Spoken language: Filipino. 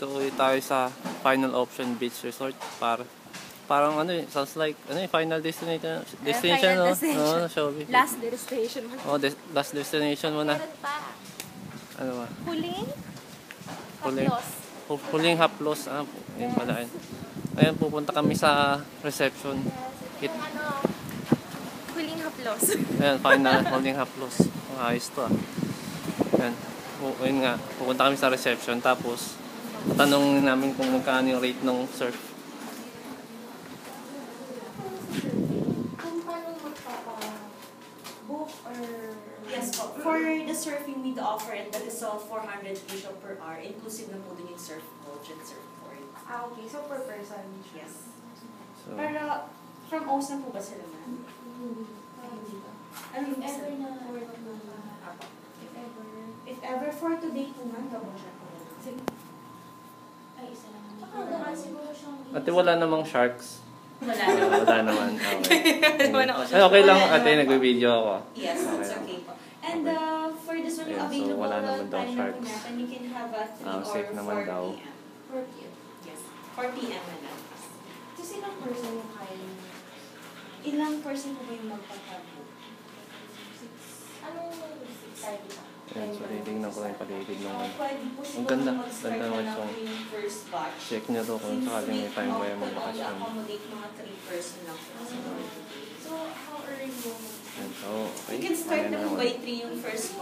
Dito ulit tayo sa Final Option Beach Resort. Parang ano eh, sounds like final destination. Final No? destination. Oo, Shobi. Last destination mo. Oh, last destination mo na. Meron pa. Ano ba? Huling Huling haplos. Huling haplos. Ah, yun pala yun. Ayan, pupunta kami sa reception. Yung ano, huling haplos. Ayan, final huling haplos. Ayos to ah. Ayan. Ayun nga, pupunta kami sa reception. Tapos, tatanungin namin kung magkano yung rate ng surf. Kung paano magpapa-book or... Yes po. For the surfing, we'd offer it that is all 400 peso per hour, inclusive na po din yung surf coach and surfboard. Ah, okay. So, per person. Yes. So, Pero, from O's na po ba sila, ma'am? Hindi. Hindi ba? Ano If yung ever isa? na work na Apo. If ever for today po man, double check ko lang. Sige. Ay, isa lang. Tsaka naman siguro siyang... ate, wala namang sharks. Wala na. Wala naman. Okay. Wala ako. Ay, okay lang, ate, nagbe-video ako. Yes, it's okay po. And for this one, Ayan, so available wala naman daw time na po sharks. natin, you can have a 3 or Safe 4 naman daw. p.m. 4 p.m. Yes, 4 p.m. na lang. So, silang person yung kaya niyo? Ilang person po ba yung magpapag-book? Anong 6:30 ba? Ayan, so titignan ko lang yung paligid ng Pwede po Ang siguro ganda. mag-start Ganda na naman lang yung po yung first batch. check nyo to kung sakaling may time ba yung magbakasyon. accommodate mga 3 person lang po siguro. So, how early mo? Ayan, so, okay. You can start Mamaya na po naman. by 3 yung first batch.